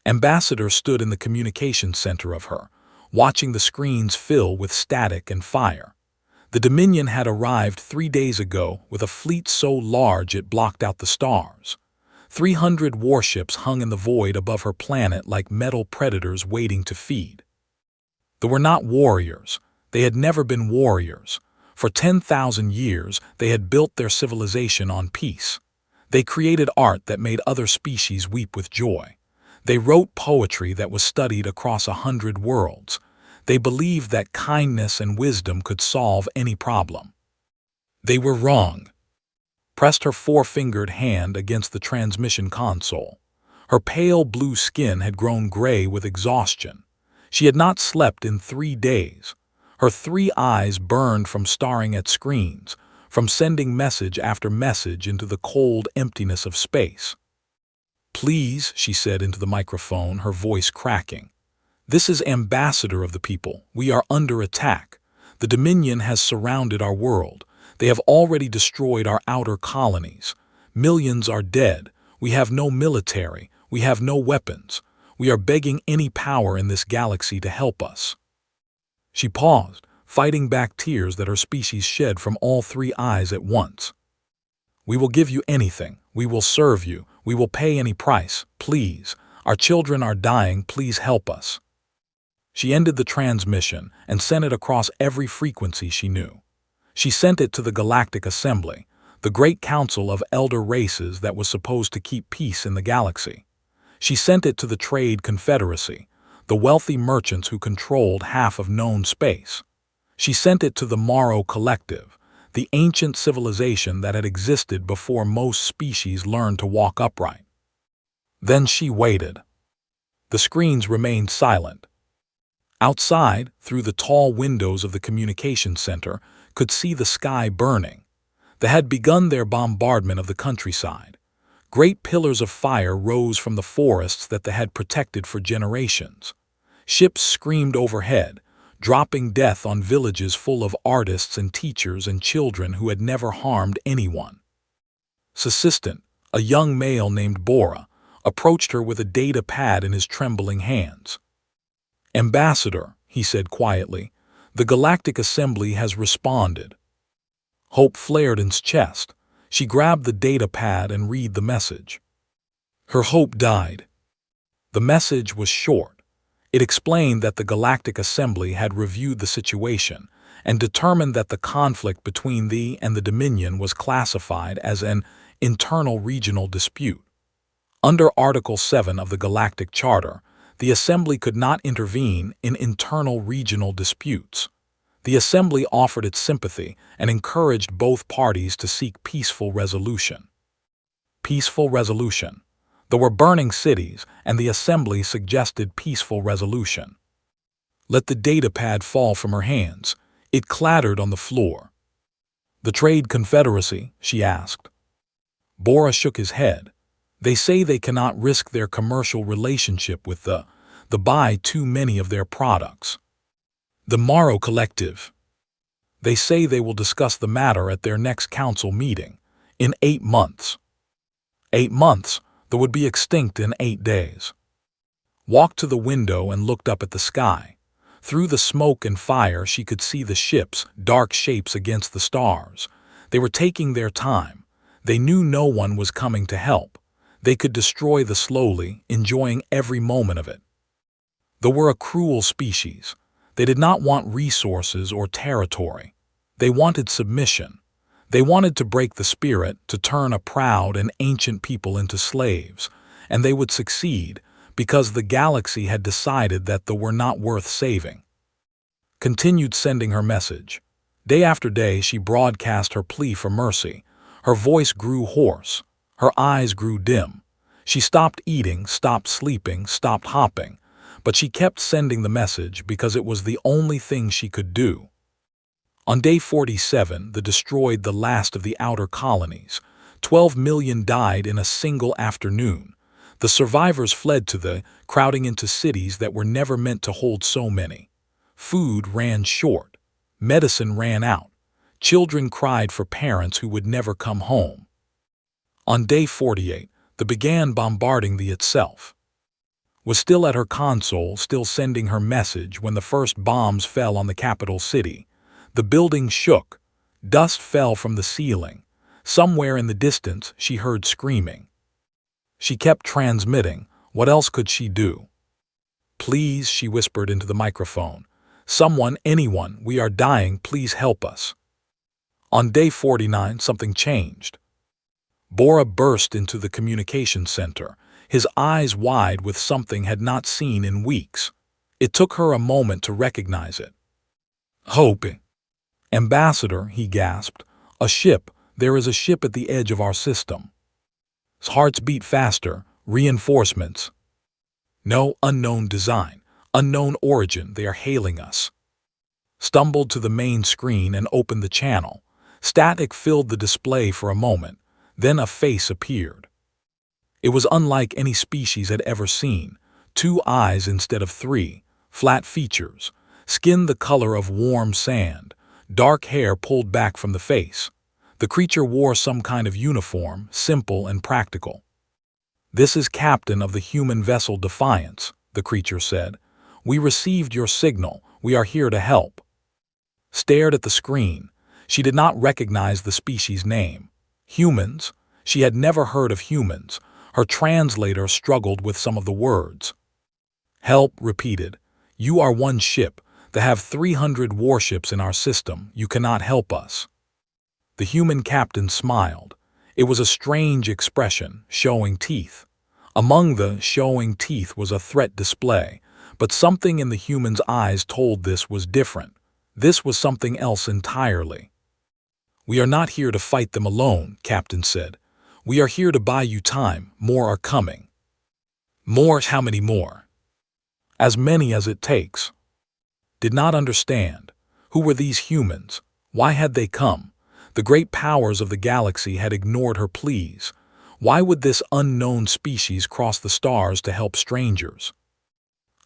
Ambassador stood in the communications center of her, watching the screens fill with static and fire. The Dominion had arrived 3 days ago with a fleet so large it blocked out the stars. 300 warships hung in the void above her planet like metal predators waiting to feed. They were not warriors. They had never been warriors. For 10,000 years, they had built their civilization on peace. They created art that made other species weep with joy. They wrote poetry that was studied across 100 worlds. They believed that kindness and wisdom could solve any problem. They were wrong. Pressed her four-fingered hand against the transmission console. Her pale blue skin had grown gray with exhaustion. She had not slept in 3 days. Her 3 eyes burned from staring at screens, from sending message after message into the cold emptiness of space. "Please," she said into the microphone, her voice cracking. "This is Ambassador of the People. We are under attack. The Dominion has surrounded our world. They have already destroyed our outer colonies. Millions are dead. We have no military. We have no weapons. We are begging any power in this galaxy to help us." She paused, fighting back tears that her species shed from all 3 eyes at once. "We will give you anything. We will serve you. We will pay any price. Please. Our children are dying. Please help us." She ended the transmission and sent it across every frequency she knew. She sent it to the Galactic Assembly, the great council of elder races that was supposed to keep peace in the galaxy. She sent it to the Trade Confederacy, the wealthy merchants who controlled half of known space. She sent it to the Morrow Collective, the ancient civilization that had existed before most species learned to walk upright. Then she waited. The screens remained silent. Outside, through the tall windows of the communications center, could see the sky burning. They had begun their bombardment of the countryside. Great pillars of fire rose from the forests that they had protected for generations. Ships screamed overhead, dropping death on villages full of artists and teachers and children who had never harmed anyone. Assistant, a young male named Bora, approached her with a data pad in his trembling hands. "Ambassador," he said quietly, "the Galactic Assembly has responded." Hope flared in his chest. She grabbed the data pad and read the message. Her hope died. The message was short. It explained that the Galactic Assembly had reviewed the situation and determined that the conflict between thee and the Dominion was classified as an internal regional dispute. Under Article 7 of the Galactic Charter, the Assembly could not intervene in internal regional disputes. The Assembly offered its sympathy and encouraged both parties to seek peaceful resolution. Peaceful resolution. There were burning cities, and the Assembly suggested peaceful resolution. Let the datapad fall from her hands. It clattered on the floor. "The Trade Confederacy?" she asked. Bora shook his head. "They say they cannot risk their commercial relationship with the buy too many of their products." "The Morrow Collective?" "They say they will discuss the matter at their next council meeting, in 8 months. 8 months? They would be extinct in 8 days. Walked to the window and looked up at the sky. Through the smoke and fire she could see the ships, dark shapes against the stars. They were taking their time. They knew no one was coming to help. They could destroy the slowly, enjoying every moment of it. They were a cruel species. They did not want resources or territory. They wanted submission. They wanted to break the spirit, to turn a proud and ancient people into slaves, and they would succeed because the galaxy had decided that they were not worth saving. Continued sending her message. Day after day she broadcast her plea for mercy. Her voice grew hoarse. Her eyes grew dim. She stopped eating, stopped sleeping, stopped hopping, but she kept sending the message because it was the only thing she could do. On day 47, they destroyed the last of the outer colonies. 12 million died in a single afternoon. The survivors fled crowding into cities that were never meant to hold so many. Food ran short. Medicine ran out. Children cried for parents who would never come home. On day 48, they began bombarding the itself. was still at her console, still sending her message when the first bombs fell on the capital city. The building shook. Dust fell from the ceiling. Somewhere in the distance, she heard screaming. She kept transmitting. What else could she do? "Please," she whispered into the microphone. "Someone, anyone, we are dying, please help us." On day 49, something changed. Bora burst into the communication center, his eyes wide with something had not seen in weeks. It took her a moment to recognize it. "Hope. Ambassador," he gasped. "A ship. There is a ship at the edge of our system." His hearts beat faster. "Reinforcements." "No, unknown design, unknown origin, they are hailing us." Stumbled to the main screen and opened the channel. Static filled the display for a moment. Then a face appeared. It was unlike any species had ever seen. 2 eyes instead of 3, flat features, skin the color of warm sand, dark hair pulled back from the face. The creature wore some kind of uniform, simple and practical. "This is Captain of the human vessel Defiance," the creature said. "We received your signal. We are here to help." Stared at the screen. She did not recognize the species name. Humans? She had never heard of humans. Her translator struggled with some of the words. "Help," repeated. "You are one ship. They have 300 warships in our system. You cannot help us." The human captain smiled. It was a strange expression, showing teeth. Among the showing teeth was a threat display, but something in the human's eyes told this was different. This was something else entirely. "We are not here to fight them alone," Captain said. "We are here to buy you time. More are coming." "More? How many more?" "As many as it takes." Did not understand. Who were these humans? Why had they come? The great powers of the galaxy had ignored her pleas. Why would this unknown species cross the stars to help strangers?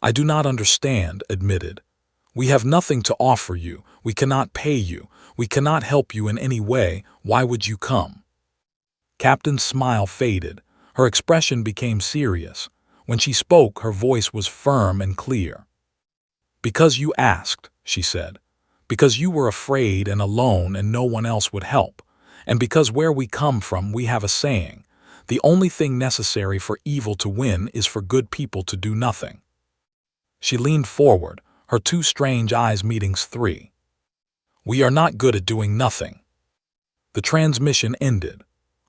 "I do not understand," admitted. "We have nothing to offer you. We cannot pay you. We cannot help you in any way. Why would you come?" Captain's smile faded. Her expression became serious. When she spoke, her voice was firm and clear. "Because you asked," she said. "Because you were afraid and alone and no one else would help. And because where we come from, we have a saying. The only thing necessary for evil to win is for good people to do nothing." She leaned forward, her 2 strange eyes meeting 3. "We are not good at doing nothing." The transmission ended.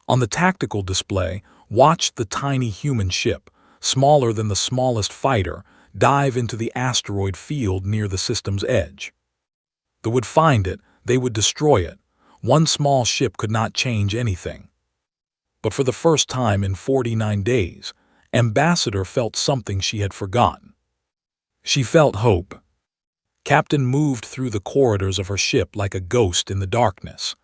On the tactical display, watched the tiny human ship, smaller than the smallest fighter, dive into the asteroid field near the system's edge. They would find it, they would destroy it. One small ship could not change anything. But for the first time in 49 days, Ambassador felt something she had forgotten. She felt hope. Captain moved through the corridors of her ship like a ghost in the darkness.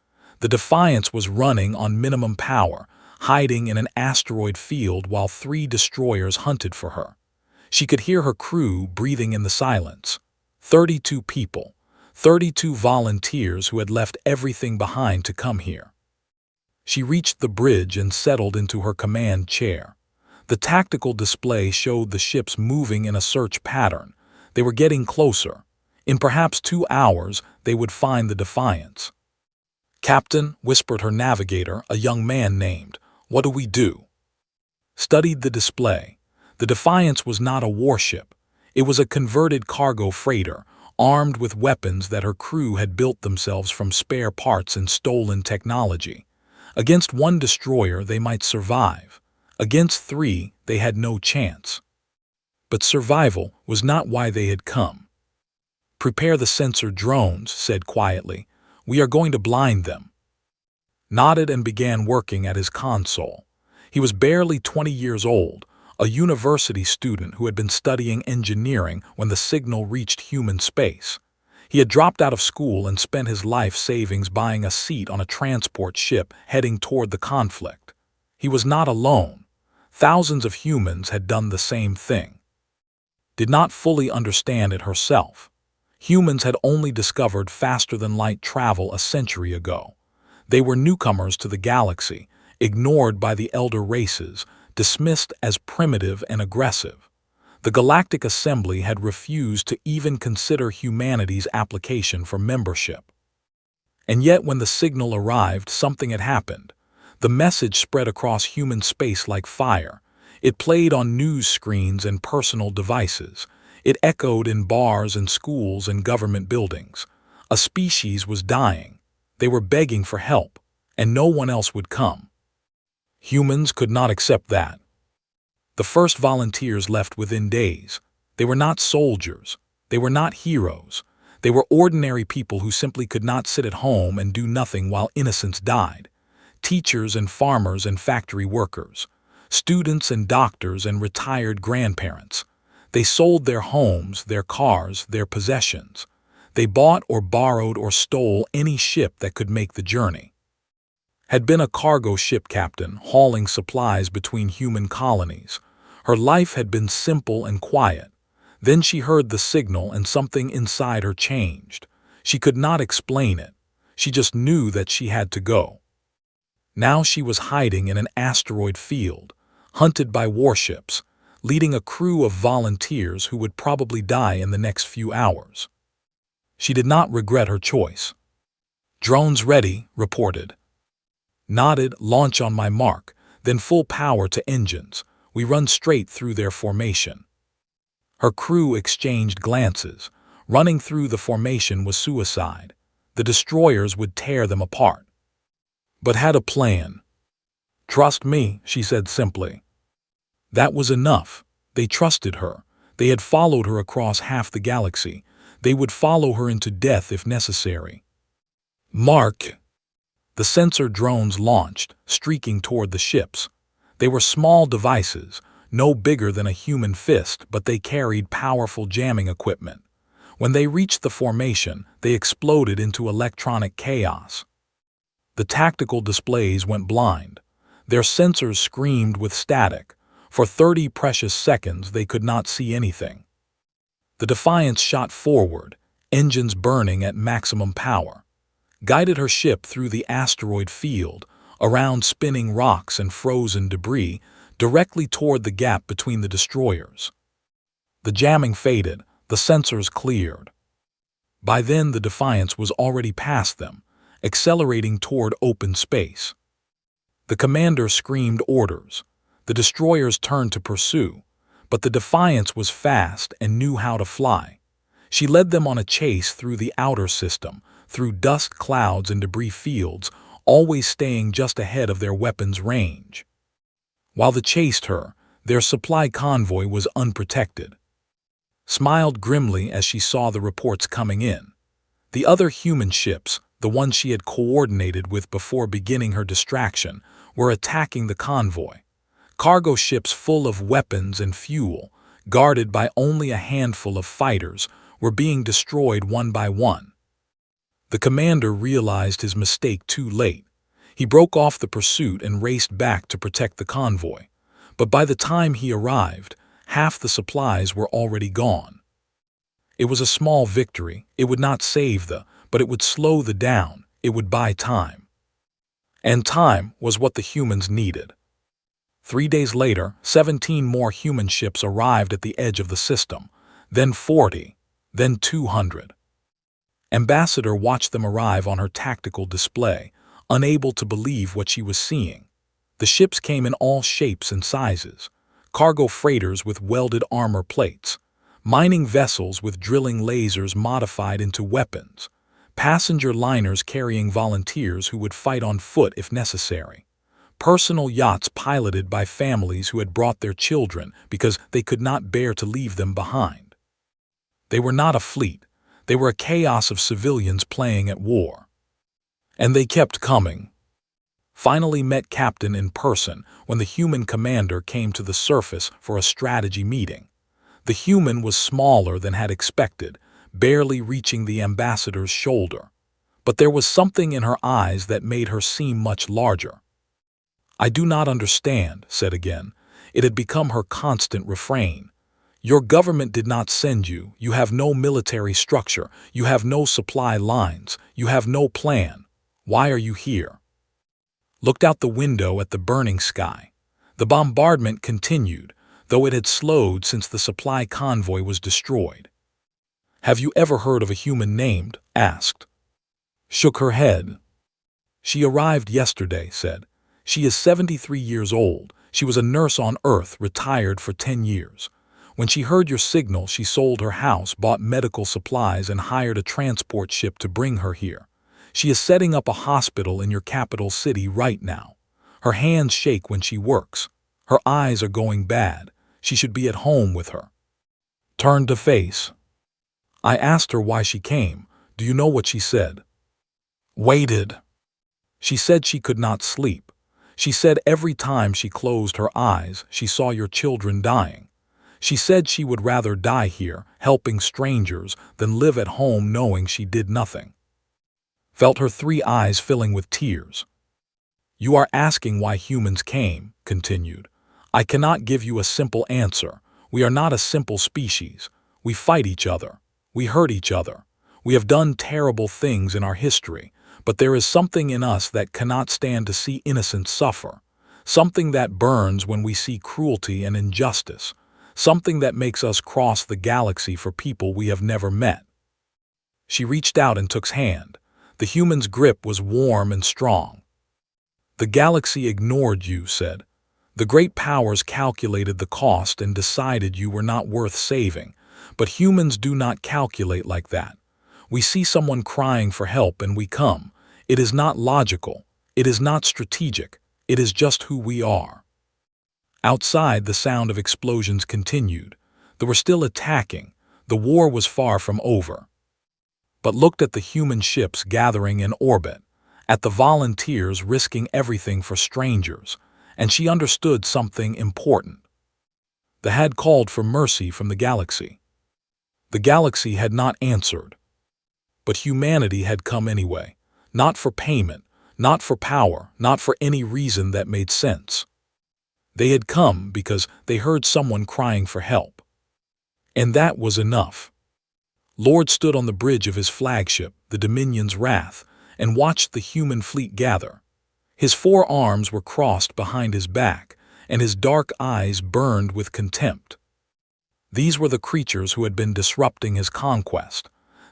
The Defiance was running on minimum power, hiding in an asteroid field while 3 destroyers hunted for her. She could hear her crew breathing in the silence. 32 people, 32 volunteers who had left everything behind to come here. She reached the bridge and settled into her command chair. The tactical display showed the ships moving in a search pattern. They were getting closer. In perhaps 2 hours, they would find the Defiance. "Captain," whispered her navigator, a young man named. "What do we do?" Studied the display. The Defiance was not a warship. It was a converted cargo freighter, armed with weapons that her crew had built themselves from spare parts and stolen technology. Against 1 destroyer, they might survive. Against 3, they had no chance. But survival was not why they had come. "Prepare the sensor drones," said quietly. "We are going to blind them." Nodded and began working at his console. He was barely 20 years old, a university student who had been studying engineering when the signal reached human space. He had dropped out of school and spent his life savings buying a seat on a transport ship heading toward the conflict. He was not alone. Thousands of humans had done the same thing. Did not fully understand it herself. Humans had only discovered faster-than-light travel a century ago. They were newcomers to the galaxy, ignored by the elder races, dismissed as primitive and aggressive. The Galactic Assembly had refused to even consider humanity's application for membership. And yet when the signal arrived, something had happened. The message spread across human space like fire. It played on news screens and personal devices. It echoed in bars and schools and government buildings. A species was dying. They were begging for help, and no one else would come. Humans could not accept that. The first volunteers left within days. They were not soldiers. They were not heroes. They were ordinary people who simply could not sit at home and do nothing while innocents died. Teachers and farmers and factory workers. Students and doctors and retired grandparents. They sold their homes, their cars, their possessions. They bought or borrowed or stole any ship that could make the journey. Had been a cargo ship captain hauling supplies between human colonies. Her life had been simple and quiet. Then she heard the signal and something inside her changed. She could not explain it. She just knew that she had to go. Now she was hiding in an asteroid field, hunted by warships, leading a crew of volunteers who would probably die in the next few hours. She did not regret her choice. "Drones ready," reported. Nodded, "Launch on my mark, then full power to engines. We run straight through their formation." Her crew exchanged glances. Running through the formation was suicide. The destroyers would tear them apart. But had a plan. "Trust me," she said simply. That was enough. They trusted her. They had followed her across half the galaxy. They would follow her into death if necessary. "Mark!" The sensor drones launched, streaking toward the ships. They were small devices, no bigger than a human fist, but they carried powerful jamming equipment. When they reached the formation, they exploded into electronic chaos. The tactical displays went blind. Their sensors screamed with static. For 30 precious seconds they could not see anything. The Defiance shot forward, engines burning at maximum power. Guided her ship through the asteroid field, around spinning rocks and frozen debris, directly toward the gap between the destroyers. The jamming faded, the sensors cleared. By then the Defiance was already past them, accelerating toward open space. The commander screamed orders. The destroyers turned to pursue, but the Defiance was fast and knew how to fly. She led them on a chase through the outer system, through dust clouds and debris fields, always staying just ahead of their weapons' range. While they chased her, their supply convoy was unprotected. Smiled grimly as she saw the reports coming in. The other human ships, the ones she had coordinated with before beginning her distraction, were attacking the convoy. Cargo ships full of weapons and fuel, guarded by only a handful of fighters, were being destroyed one by one. The commander realized his mistake too late. He broke off the pursuit and raced back to protect the convoy. But by the time he arrived, half the supplies were already gone. It was a small victory. It would not save but it would slow down. It would buy time. And time was what the humans needed. 3 days later, 17 more human ships arrived at the edge of the system, then 40, then 200. Ambassador watched them arrive on her tactical display, unable to believe what she was seeing. The ships came in all shapes and sizes. Cargo freighters with welded armor plates, mining vessels with drilling lasers modified into weapons, passenger liners carrying volunteers who would fight on foot if necessary, personal yachts piloted by families who had brought their children because they could not bear to leave them behind. They were not a fleet. They were a chaos of civilians playing at war. And they kept coming. Finally met Captain in person when the human commander came to the surface for a strategy meeting. The human was smaller than had expected, barely reaching the ambassador's shoulder. But there was something in her eyes that made her seem much larger. "I do not understand," said again. It had become her constant refrain. "Your government did not send you. You have no military structure. You have no supply lines. You have no plan. Why are you here?" Looked out the window at the burning sky. The bombardment continued. though it had slowed since the supply convoy was destroyed. "Have you ever heard of a human named?" asked. Shook her head. "She arrived yesterday," said. "She is 73 years old. She was a nurse on Earth, retired for 10 years. When she heard your signal, she sold her house, bought medical supplies, and hired a transport ship to bring her here. She is setting up a hospital in your capital city right now. Her hands shake when she works. Her eyes are going bad. She should be at home with her." Turned to face. I asked her why she came. Do you know what she said? Waited. She said she could not sleep. She said every time she closed her eyes, she saw your children dying. She said she would rather die here, helping strangers, than live at home knowing she did nothing. Felt her 3 eyes filling with tears. "You are asking why humans came," continued. "I cannot give you a simple answer. We are not a simple species. We fight each other. We hurt each other. We have done terrible things in our history, but there is something in us that cannot stand to see innocents suffer, something that burns when we see cruelty and injustice, something that makes us cross the galaxy for people we have never met." She reached out and took his hand. The human's grip was warm and strong. "The galaxy ignored you," said. "The great powers calculated the cost and decided you were not worth saving, but humans do not calculate like that. We see someone crying for help and we come. It is not logical. It is not strategic. It is just who we are." Outside, the sound of explosions continued. They were still attacking. The war was far from over. But looked at the human ships gathering in orbit, at the volunteers risking everything for strangers, and she understood something important. They had called for mercy from the galaxy. The galaxy had not answered. But humanity had come anyway, not for payment, not for power, not for any reason that made sense. They had come because they heard someone crying for help. And that was enough. Lord stood on the bridge of his flagship, the Dominion's Wrath, and watched the human fleet gather. His 4 arms were crossed behind his back, and his dark eyes burned with contempt. These were the creatures who had been disrupting his conquest,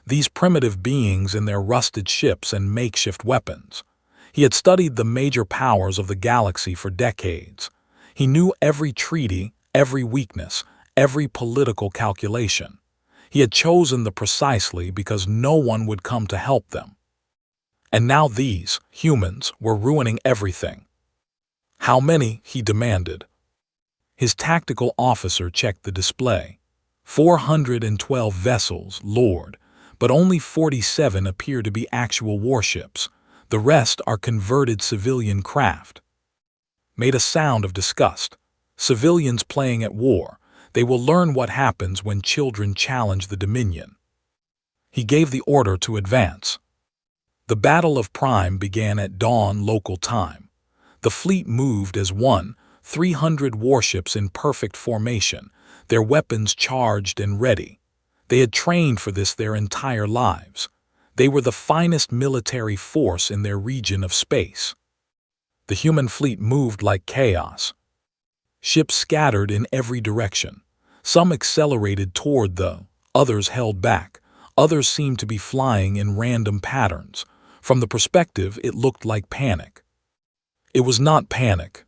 these primitive beings in their rusted ships and makeshift weapons. He had studied the major powers of the galaxy for decades. He knew every treaty, every weakness, every political calculation. He had chosen the precisely because no one would come to help them. And now these, humans, were ruining everything. "How many?" he demanded. His tactical officer checked the display. 412 vessels, Lord, but only 47 appear to be actual warships. The rest are converted civilian craft. Made a sound of disgust. Civilians playing at war. They will learn what happens when children challenge the Dominion. He gave the order to advance. The Battle of Prime began at dawn local time. The fleet moved as one, 300 warships in perfect formation, their weapons charged and ready. They had trained for this their entire lives. They were the finest military force in their region of space. The human fleet moved like chaos. Ships scattered in every direction. Some accelerated toward others held back. Others seemed to be flying in random patterns. From the perspective, it looked like panic. It was not panic.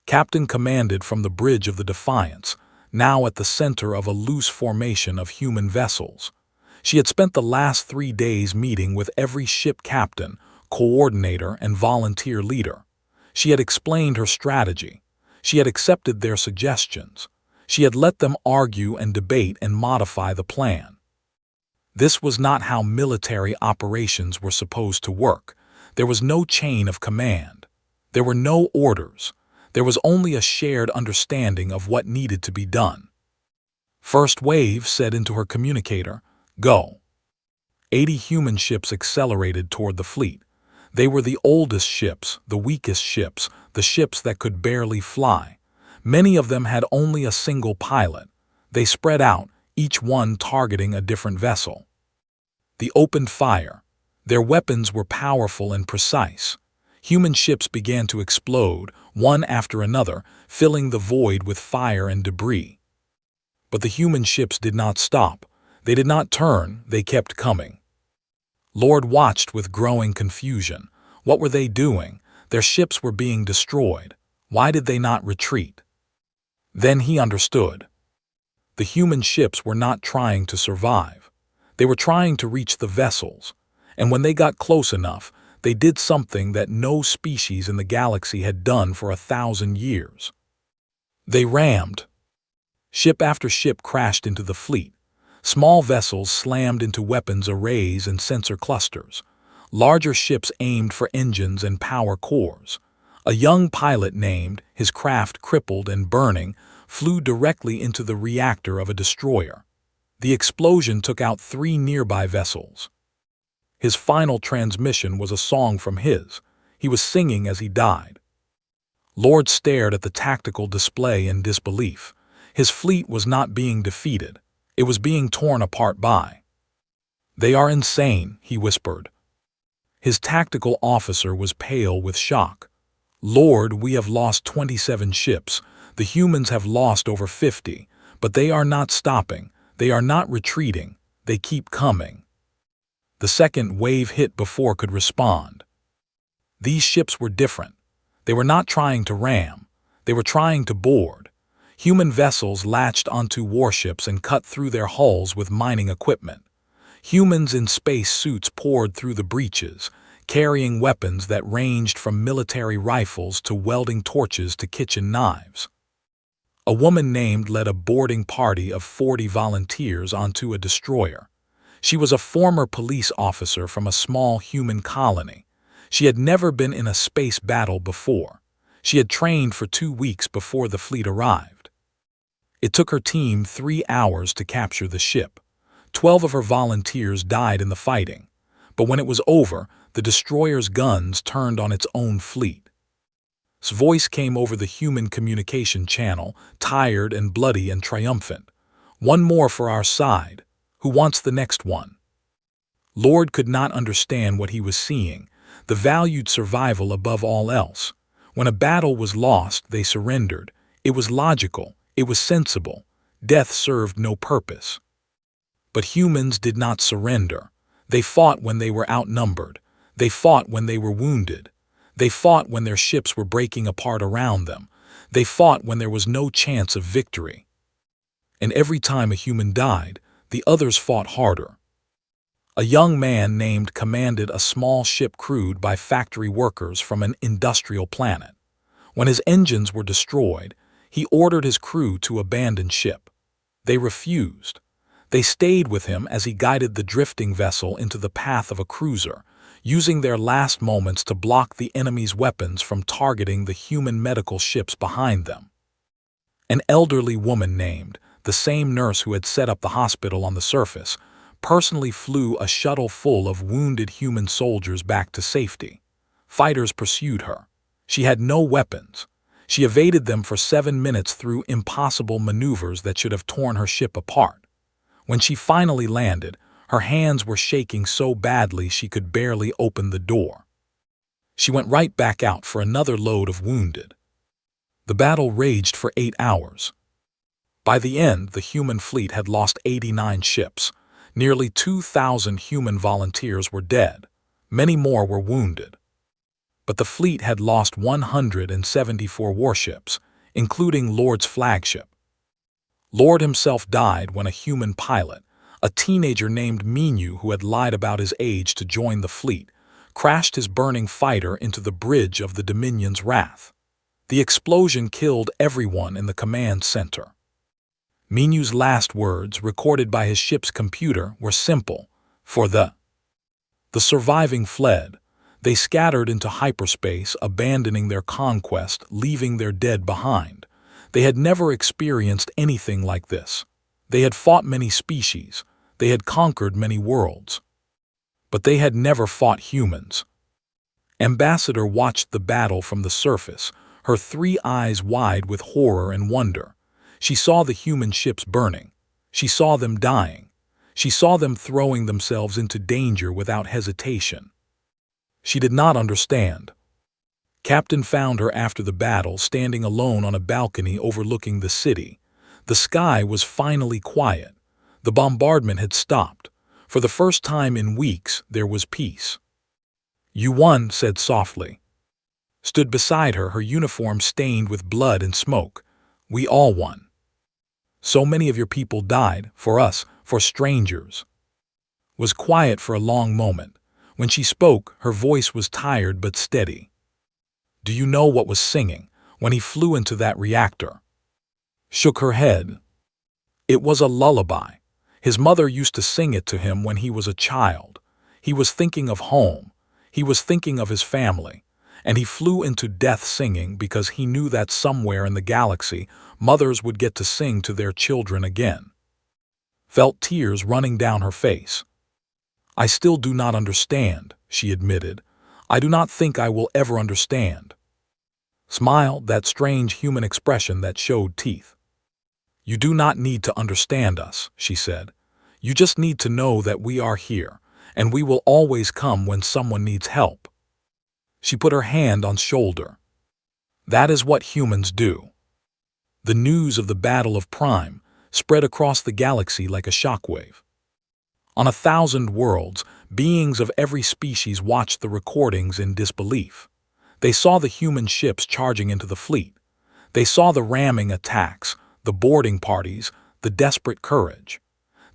Captain commanded from the bridge of the Defiance, now at the center of a loose formation of human vessels. She had spent the last 3 days meeting with every ship captain, coordinator, and volunteer leader. She had explained her strategy. She had accepted their suggestions. She had let them argue and debate and modify the plan. This was not how military operations were supposed to work. There was no chain of command. There were no orders. There was only a shared understanding of what needed to be done. First Wave said into her communicator, "Go." 80 human ships accelerated toward the fleet. They were the oldest ships, the weakest ships, the ships that could barely fly. Many of them had only a single pilot. They spread out, each one targeting a different vessel. They opened fire. Their weapons were powerful and precise. Human ships began to explode, one after another, filling the void with fire and debris. But the human ships did not stop. They did not turn, they kept coming. Lord watched with growing confusion. What were they doing? Their ships were being destroyed. Why did they not retreat? Then he understood. The human ships were not trying to survive. They were trying to reach the vessels. And when they got close enough, they did something that no species in the galaxy had done for 1,000 years. They rammed. Ship after ship crashed into the fleet. Small vessels slammed into weapons arrays and sensor clusters. Larger ships aimed for engines and power cores. A young pilot named, his craft crippled and burning, flew directly into the reactor of a destroyer. The explosion took out 3 nearby vessels. His final transmission was a song from his. He was singing as he died. Lord stared at the tactical display in disbelief. His fleet was not being defeated. It was being torn apart by. "They are insane," he whispered. His tactical officer was pale with shock. "Lord, we have lost 27 ships. The humans have lost over 50, but they are not stopping. They are not retreating. They keep coming." The second wave hit before could respond. These ships were different. They were not trying to ram. They were trying to board. Human vessels latched onto warships and cut through their hulls with mining equipment. Humans in space suits poured through the breaches, carrying weapons that ranged from military rifles to welding torches to kitchen knives. A woman named led a boarding party of 40 volunteers onto a destroyer. She was a former police officer from a small human colony. She had never been in a space battle before. She had trained for 2 weeks before the fleet arrived. It took her team 3 hours to capture the ship. 12 of her volunteers died in the fighting. But when it was over, the destroyer's guns turned on its own fleet. His voice came over the human communication channel, tired and bloody and triumphant. "One more for our side. Who wants the next one?" Lord could not understand what he was seeing. The valued survival above all else. When a battle was lost, they surrendered. It was logical. It was sensible. Death served no purpose. But humans did not surrender. They fought when they were outnumbered. They fought when they were wounded. They fought when their ships were breaking apart around them. They fought when there was no chance of victory. And every time a human died, the others fought harder. A young man named commanded a small ship crewed by factory workers from an industrial planet. When his engines were destroyed, he ordered his crew to abandon ship. They refused. They stayed with him as he guided the drifting vessel into the path of a cruiser, using their last moments to block the enemy's weapons from targeting the human medical ships behind them. An elderly woman named, the same nurse who had set up the hospital on the surface, personally flew a shuttle full of wounded human soldiers back to safety. Fighters pursued her. She had no weapons. She evaded them for 7 minutes through impossible maneuvers that should have torn her ship apart. When she finally landed, her hands were shaking so badly she could barely open the door. She went right back out for another load of wounded. The battle raged for 8 hours. By the end, the human fleet had lost 89 ships. Nearly 2,000 human volunteers were dead. Many more were wounded. But the fleet had lost 174 warships, including Lord's flagship. Lord himself died when a human pilot, a teenager named Minyu who had lied about his age to join the fleet, crashed his burning fighter into the bridge of the Dominion's Wrath. The explosion killed everyone in the command center. Minyu's last words, recorded by his ship's computer, were simple: "For the." The surviving fled. They scattered into hyperspace, abandoning their conquest, leaving their dead behind. They had never experienced anything like this. They had fought many species. They had conquered many worlds. But they had never fought humans. Ambassador watched the battle from the surface, her 3 eyes wide with horror and wonder. She saw the human ships burning. She saw them dying. She saw them throwing themselves into danger without hesitation. She did not understand. Captain found her after the battle, standing alone on a balcony overlooking the city. The sky was finally quiet. The bombardment had stopped. For the first time in weeks, there was peace. "You won," said softly. Stood beside her, her uniform stained with blood and smoke. "We all won. So many of your people died, for us, for strangers." Was quiet for a long moment. When she spoke, her voice was tired but steady. "Do you know what was singing when he flew into that reactor?" Shook her head. "It was a lullaby. His mother used to sing it to him when he was a child. He was thinking of home. He was thinking of his family. And he flew into death singing because he knew that somewhere in the galaxy, mothers would get to sing to their children again." Felt tears running down her face. "I still do not understand," she admitted. "I do not think I will ever understand." Smiled, that strange human expression that showed teeth. "You do not need to understand us," she said. "You just need to know that we are here, and we will always come when someone needs help." She put her hand on shoulder. "That is what humans do." The news of the Battle of Prime spread across the galaxy like a shockwave. On 1,000 worlds, beings of every species watched the recordings in disbelief. They saw the human ships charging into the fleet. They saw the ramming attacks, the boarding parties, the desperate courage.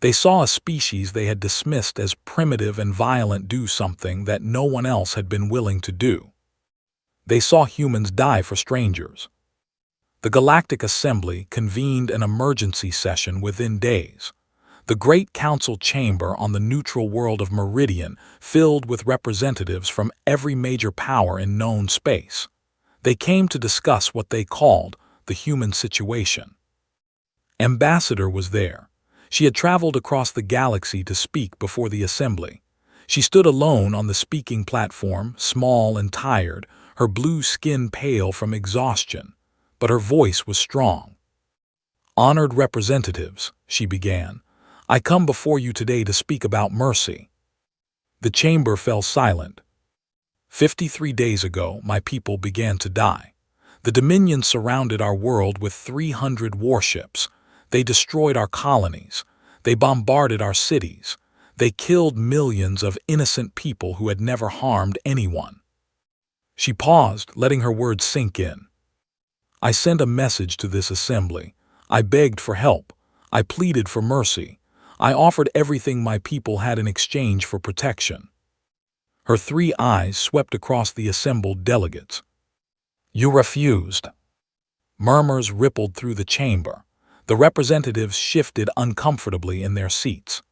They saw a species they had dismissed as primitive and violent do something that no one else had been willing to do. They saw humans die for strangers. The Galactic Assembly convened an emergency session within days. The Great Council chamber on the neutral world of Meridian filled with representatives from every major power in known space. They came to discuss what they called the human situation. Ambassador was there. She had traveled across the galaxy to speak before the assembly. She stood alone on the speaking platform, small and tired, her blue skin pale from exhaustion, but her voice was strong. "Honored representatives," she began, "I come before you today to speak about mercy." The chamber fell silent. 53 days ago, my people began to die. The Dominion surrounded our world with 300 warships. They destroyed our colonies. They bombarded our cities. They killed millions of innocent people who had never harmed anyone. She paused, letting her words sink in. "I sent a message to this assembly. I begged for help. I pleaded for mercy. I offered everything my people had in exchange for protection." Her 3 eyes swept across the assembled delegates. "You refused." Murmurs rippled through the chamber. The representatives shifted uncomfortably in their seats.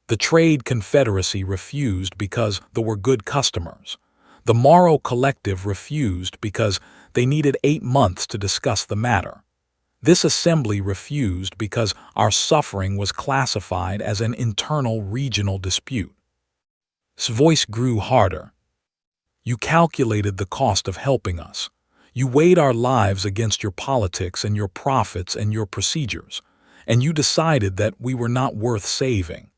The Trade Confederacy refused because they were good customers. The Morrow Collective refused because they needed 8 months to discuss the matter. This assembly refused because our suffering was classified as an internal regional dispute. His voice grew harder. "You calculated the cost of helping us. You weighed our lives against your politics and your profits and your procedures, and you decided that we were not worth saving."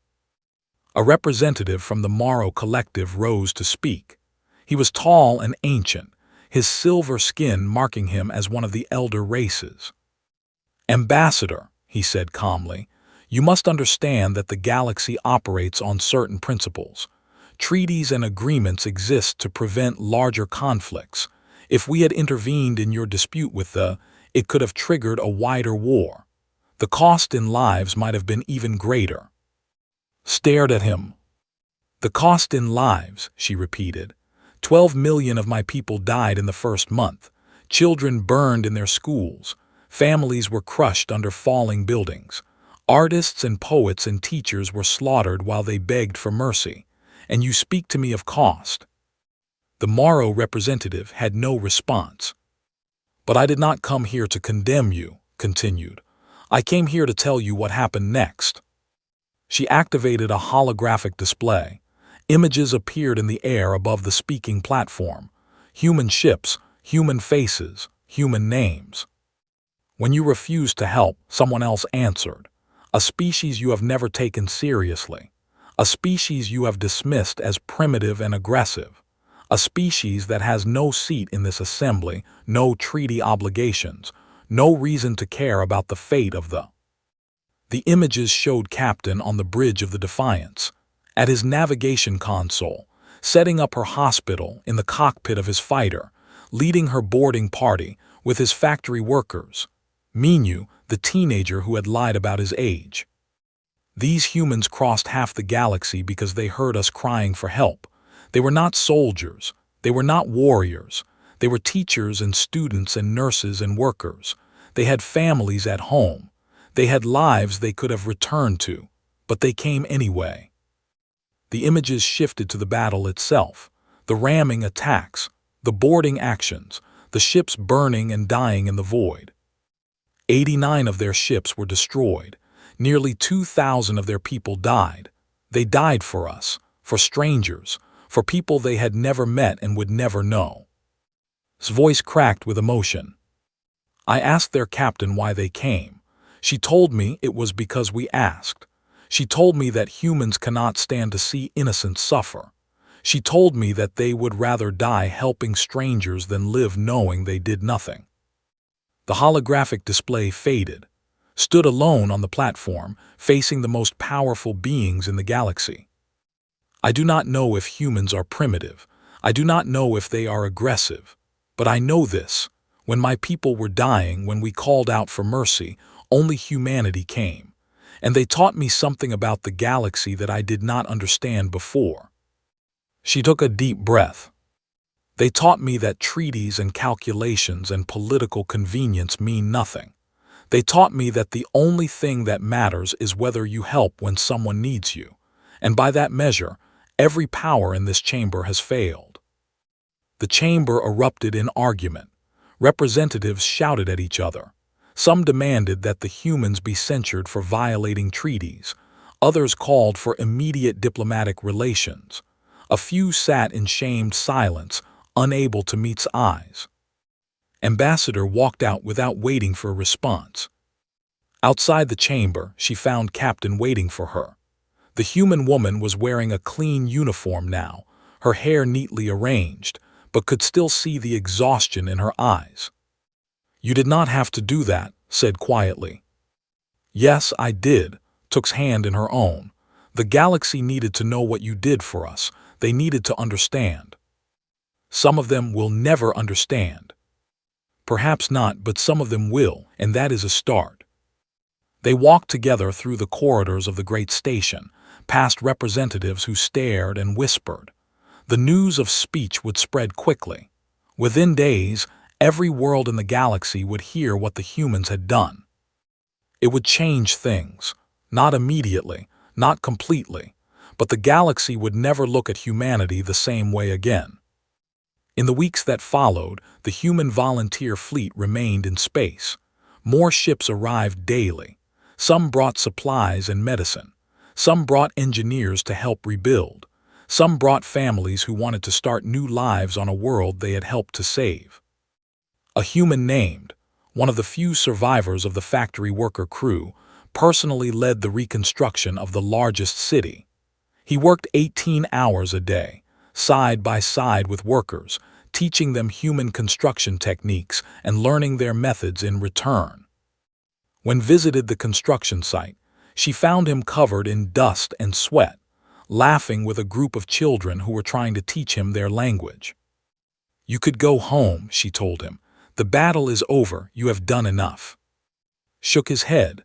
A representative from the Morrow Collective rose to speak. He was tall and ancient, his silver skin marking him as one of the elder races. "Ambassador," he said calmly, "you must understand that the galaxy operates on certain principles. Treaties and agreements exist to prevent larger conflicts. If we had intervened in your dispute with it could have triggered a wider war. The cost in lives might have been even greater." Stared at him. "The cost in lives," she repeated. 12 million of my people died in the first month. Children burned in their schools. Families were crushed under falling buildings. Artists and poets and teachers were slaughtered while they begged for mercy. And you speak to me of cost." The Morrow representative had no response. "But I did not come here to condemn you," continued. "I came here to tell you what happened next." She activated a holographic display. Images appeared in the air above the speaking platform. Human ships, human faces, human names. "When you refused to help, someone else answered. A species you have never taken seriously. A species you have dismissed as primitive and aggressive. A species that has no seat in this assembly, no treaty obligations, no reason to care about the fate of The images showed Captain on the bridge of the Defiance, at his navigation console, setting up her hospital in the cockpit of his fighter, leading her boarding party with his factory workers. Minu, the teenager who had lied about his age. These humans crossed half the galaxy because they heard us crying for help. They were not soldiers. They were not warriors. They were teachers and students and nurses and workers. They had families at home. They had lives they could have returned to, but they came anyway. The images shifted to the battle itself, the ramming attacks, the boarding actions, the ships burning and dying in the void. 89 of their ships were destroyed. Nearly 2,000 of their people died. They died for us, for strangers, for people they had never met and would never know. His voice cracked with emotion. I asked their captain why they came. She told me it was because we asked. She told me that humans cannot stand to see innocents suffer. She told me that they would rather die helping strangers than live knowing they did nothing. The holographic display faded, stood alone on the platform, facing the most powerful beings in the galaxy. I do not know if humans are primitive. I do not know if they are aggressive. But I know this. When my people were dying, when we called out for mercy, only humanity came. And they taught me something about the galaxy that I did not understand before. She took a deep breath. They taught me that treaties and calculations and political convenience mean nothing. They taught me that the only thing that matters is whether you help when someone needs you. And by that measure, every power in this chamber has failed. The chamber erupted in argument. Representatives shouted at each other. Some demanded that the humans be censured for violating treaties. Others called for immediate diplomatic relations. A few sat in shamed silence, unable to meet eyes. Ambassador walked out without waiting for a response. Outside the chamber, she found Captain waiting for her. The human woman was wearing a clean uniform now, her hair neatly arranged, but could still see the exhaustion in her eyes. You did not have to do that, said quietly. Yes, I did, took's hand in her own. The galaxy needed to know what you did for us. They needed to understand. Some of them will never understand. Perhaps not, but some of them will, and that is a start. They walked together through the corridors of the great station, past representatives who stared and whispered. The news of speech would spread quickly. Within days, every world in the galaxy would hear what the humans had done. It would change things, not immediately, not completely, but the galaxy would never look at humanity the same way again. In the weeks that followed, the human volunteer fleet remained in space. More ships arrived daily. Some brought supplies and medicine. Some brought engineers to help rebuild. Some brought families who wanted to start new lives on a world they had helped to save. A human named, one of the few survivors of the factory worker crew, personally led the reconstruction of the largest city. He worked 18 hours a day, side by side with workers, teaching them human construction techniques and learning their methods in return. When visited the construction site, she found him covered in dust and sweat, laughing with a group of children who were trying to teach him their language. You could go home, she told him. The battle is over, you have done enough. Shook his head.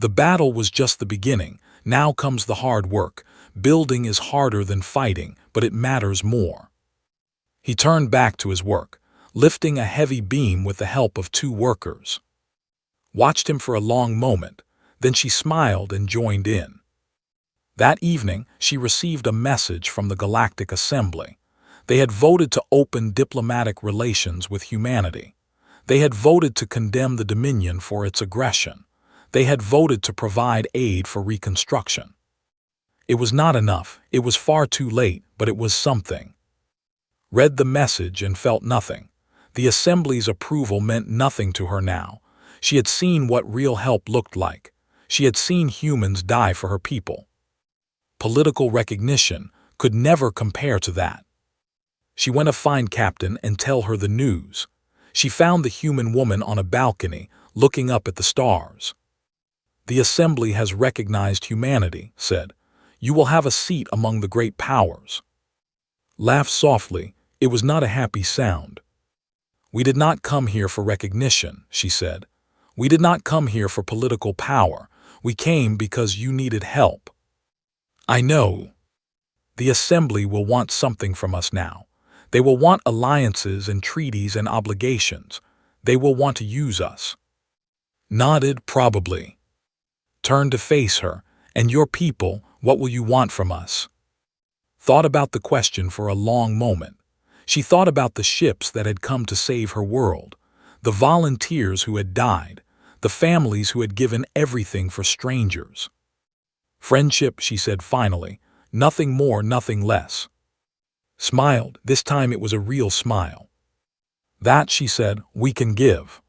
The battle was just the beginning. Now comes the hard work. Building is harder than fighting, but it matters more. He turned back to his work, lifting a heavy beam with the help of 2 workers. Watched him for a long moment, then she smiled and joined in. That evening, she received a message from the Galactic Assembly. They had voted to open diplomatic relations with humanity. They had voted to condemn the Dominion for its aggression. They had voted to provide aid for reconstruction. It was not enough, it was far too late, but it was something. Read the message and felt nothing. The Assembly's approval meant nothing to her now. She had seen what real help looked like. She had seen humans die for her people. Political recognition could never compare to that. She went to find Captain and tell her the news. She found the human woman on a balcony, looking up at the stars. "The Assembly has recognized humanity," said. "You will have a seat among the great powers." Laughed softly. It was not a happy sound. "We did not come here for recognition," she said. "We did not come here for political power. We came because you needed help. I know. The Assembly will want something from us now. They will want alliances and treaties and obligations. They will want to use us." Nodded, probably. Turned to face her. "And your people, what will you want from us?" Thought about the question for a long moment. She thought about the ships that had come to save her world, the volunteers who had died, the families who had given everything for strangers. "Friendship," she said finally. "Nothing more, nothing less." Smiled. This time it was a real smile. "That," she said, "we can give."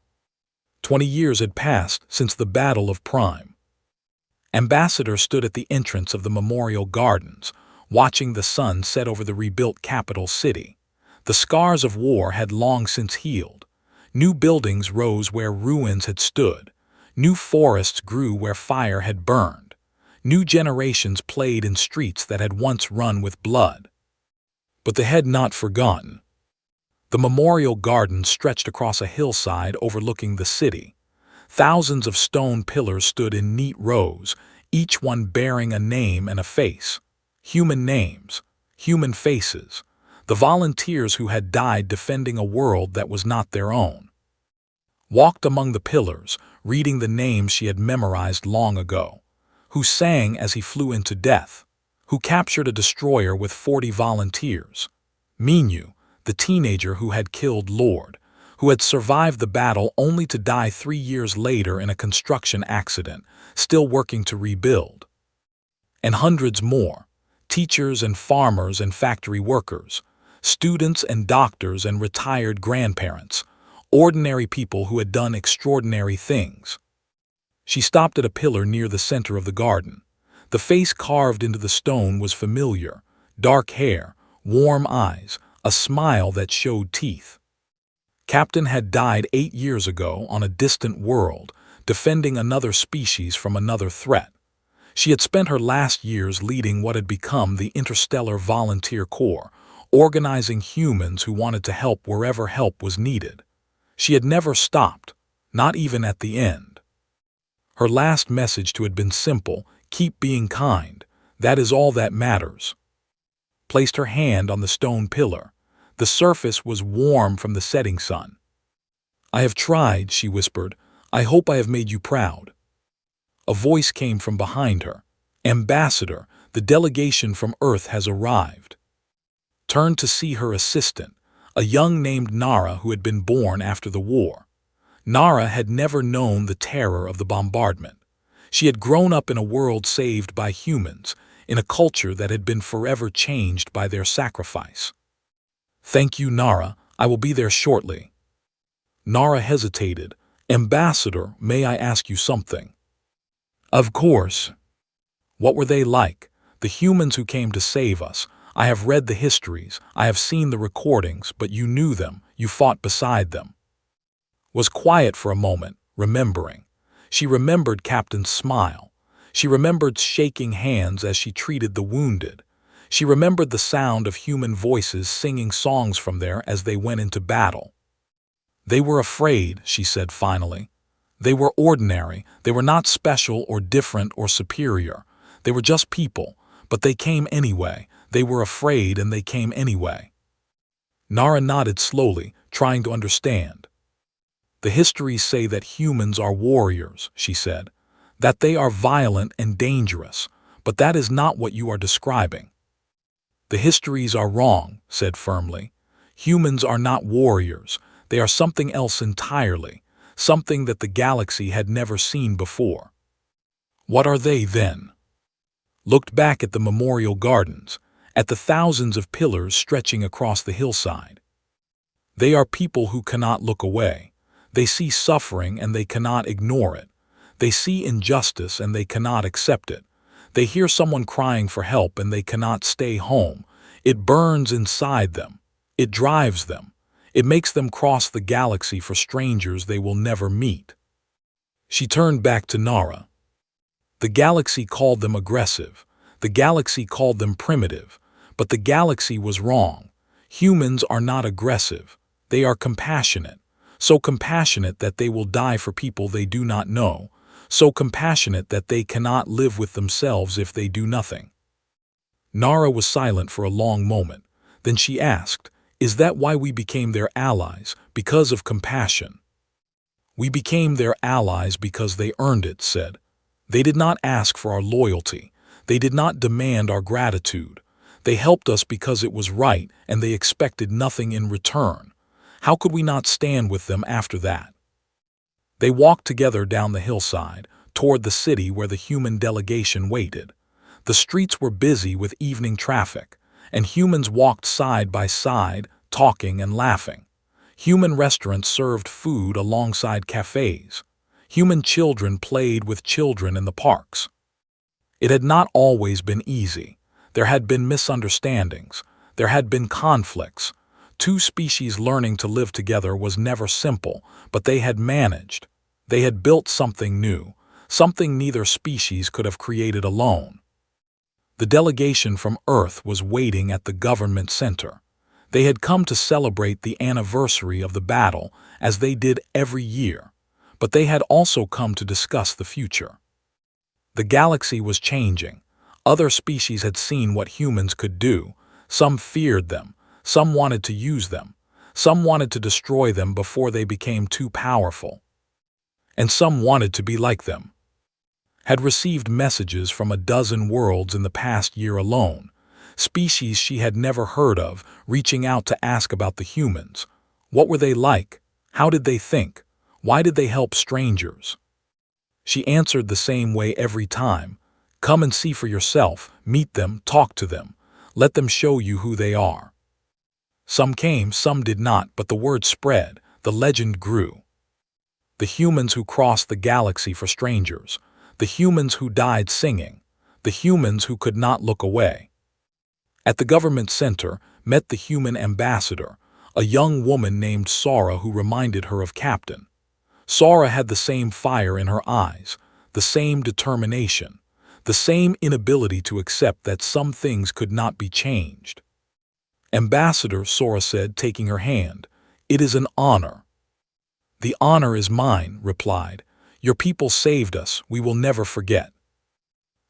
20 years had passed since the Battle of Prime. Ambassador stood at the entrance of the Memorial Gardens, watching the sun set over the rebuilt capital city. The scars of war had long since healed. New buildings rose where ruins had stood. New forests grew where fire had burned. New generations played in streets that had once run with blood. But they had not forgotten. The Memorial Gardens stretched across a hillside overlooking the city. Thousands of stone pillars stood in neat rows, each one bearing a name and a face. Human names, human faces, the volunteers who had died defending a world that was not their own. Walked among the pillars, reading the names she had memorized long ago. Who sang as he flew into death. Who captured a destroyer with 40 volunteers. Minu, the teenager who had killed Lord, who had survived the battle only to die 3 years later in a construction accident, still working to rebuild. And hundreds more, teachers and farmers and factory workers, students and doctors and retired grandparents, ordinary people who had done extraordinary things. She stopped at a pillar near the center of the garden. The face carved into the stone was familiar, dark hair, warm eyes, a smile that showed teeth. Captain had died 8 years ago on a distant world, defending another species from another threat. She had spent her last years leading what had become the Interstellar Volunteer Corps, organizing humans who wanted to help wherever help was needed. She had never stopped, not even at the end. Her last message to had been simple: keep being kind, that is all that matters. Placed her hand on the stone pillar. The surface was warm from the setting sun. "I have tried," she whispered. "I hope I have made you proud." A voice came from behind her. "Ambassador, the delegation from Earth has arrived." Turned to see her assistant, a young named Nara who had been born after the war. Nara had never known the terror of the bombardment. She had grown up in a world saved by humans, in a culture that had been forever changed by their sacrifice. "Thank you, Nara. I will be there shortly." Nara hesitated. "Ambassador, may I ask you something?" "Of course." "What were they like? The humans who came to save us. I have read the histories, I have seen the recordings, but you knew them, you fought beside them." Was quiet for a moment, remembering. She remembered Captain's smile. She remembered shaking hands as she treated the wounded. She remembered the sound of human voices singing songs from there as they went into battle. "They were afraid," she said finally. "They were ordinary, they were not special or different or superior. They were just people, but they came anyway. They were afraid and they came anyway." Nara nodded slowly, trying to understand. "The histories say that humans are warriors," she said, "that they are violent and dangerous, but that is not what you are describing." "The histories are wrong," said firmly. "Humans are not warriors. They are something else entirely, something that the galaxy had never seen before." "What are they, then?" Looked back at the Memorial Gardens, at the thousands of pillars stretching across the hillside. "They are people who cannot look away. They see suffering and they cannot ignore it. They see injustice and they cannot accept it. They hear someone crying for help and they cannot stay home. It burns inside them. It drives them. It makes them cross the galaxy for strangers they will never meet. She turned back to Nara. The galaxy called them aggressive. The galaxy called them primitive. But the galaxy was wrong. Humans are not aggressive. They are compassionate. So compassionate that they will die for people they do not know. So compassionate that they cannot live with themselves if they do nothing. Nara was silent for a long moment. Then she asked, "Is that why we became their allies, because of compassion?" "We became their allies because they earned it," said. "They did not ask for our loyalty. They did not demand our gratitude. They helped us because it was right, and they expected nothing in return. How could we not stand with them after that?" They walked together down the hillside, toward the city where the human delegation waited. The streets were busy with evening traffic, and humans walked side by side, talking and laughing. Human restaurants served food alongside cafes. Human children played with children in the parks. It had not always been easy. There had been misunderstandings. There had been conflicts. Two species learning to live together was never simple, but they had managed. They had built something new, something neither species could have created alone. The delegation from Earth was waiting at the government center. They had come to celebrate the anniversary of the battle, as they did every year, but they had also come to discuss the future. The galaxy was changing. Other species had seen what humans could do. Some feared them. Some wanted to use them. Some wanted to destroy them before they became too powerful. And some wanted to be like them. Had received messages from a dozen worlds in the past year alone, species she had never heard of, reaching out to ask about the humans. What were they like? How did they think? Why did they help strangers? She answered the same way every time. Come and see for yourself, meet them, talk to them. Let them show you who they are. Some came, some did not, but the word spread, the legend grew. The humans who crossed the galaxy for strangers. The humans who died singing. The humans who could not look away. At the government center, met the human ambassador, a young woman named Sara who reminded her of Captain. Sara had the same fire in her eyes, the same determination, the same inability to accept that some things could not be changed. "Ambassador," Sara said, taking her hand, "it is an honor." "The honor is mine," replied. "Your people saved us, we will never forget."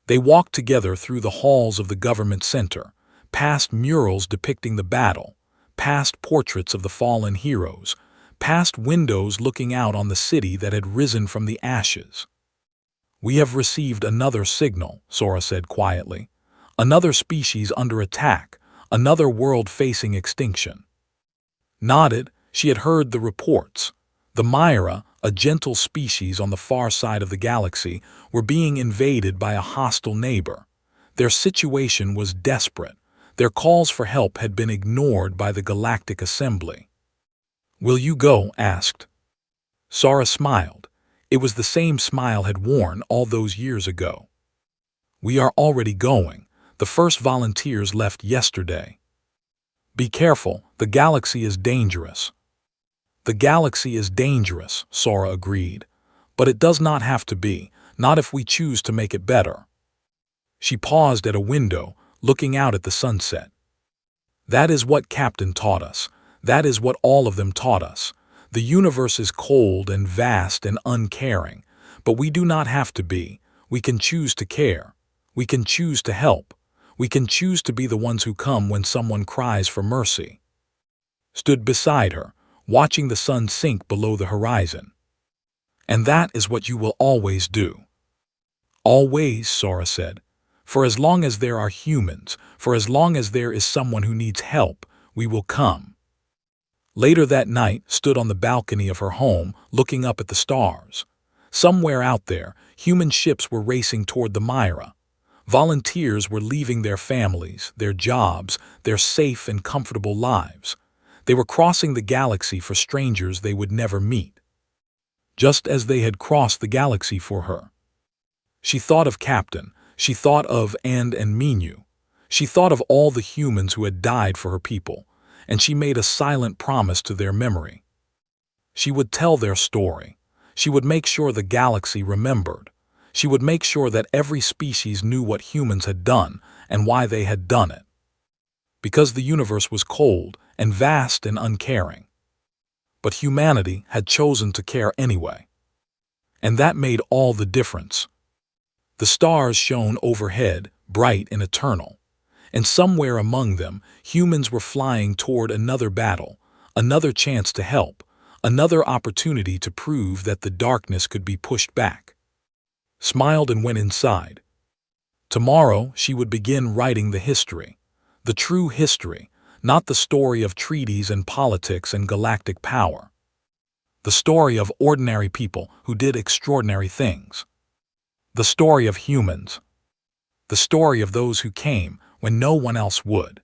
They walked together through the halls of the government center, past murals depicting the battle, past portraits of the fallen heroes, past windows looking out on the city that had risen from the ashes. "We have received another signal," Sara said quietly. "Another species under attack, another world facing extinction." Nodded, she had heard the reports. The Myra, a gentle species on the far side of the galaxy, were being invaded by a hostile neighbor. Their situation was desperate. Their calls for help had been ignored by the Galactic Assembly. "Will you go?" asked. Sara smiled. It was the same smile had worn all those years ago. "We are already going. The first volunteers left yesterday." "Be careful, the galaxy is dangerous." "The galaxy is dangerous," Sara agreed. "But it does not have to be, not if we choose to make it better." She paused at a window, looking out at the sunset. "That is what Captain taught us. That is what all of them taught us. The universe is cold and vast and uncaring, but we do not have to be. We can choose to care. We can choose to help. We can choose to be the ones who come when someone cries for mercy." Stood beside her, watching the sun sink below the horizon. "And that is what you will always do." "Always," Sara said. "For as long as there are humans, for as long as there is someone who needs help, we will come." Later that night, stood on the balcony of her home, looking up at the stars. Somewhere out there, human ships were racing toward the Myra. Volunteers were leaving their families, their jobs, their safe and comfortable lives. They were crossing the galaxy for strangers they would never meet. Just as they had crossed the galaxy for her. She thought of Captain. She thought of and Minyu. She thought of all the humans who had died for her people. and she made a silent promise to their memory. She would tell their story. She would make sure the galaxy remembered. She would make sure that every species knew what humans had done and why they had done it. Because the universe was cold and vast and uncaring. But humanity had chosen to care anyway. And that made all the difference. The stars shone overhead, bright and eternal. And somewhere among them, humans were flying toward another battle, another chance to help, another opportunity to prove that the darkness could be pushed back. Smiled and went inside. Tomorrow she would begin writing the history, the true history, not the story of treaties and politics and galactic power. The story of ordinary people who did extraordinary things. The story of humans. The story of those who came when no one else would.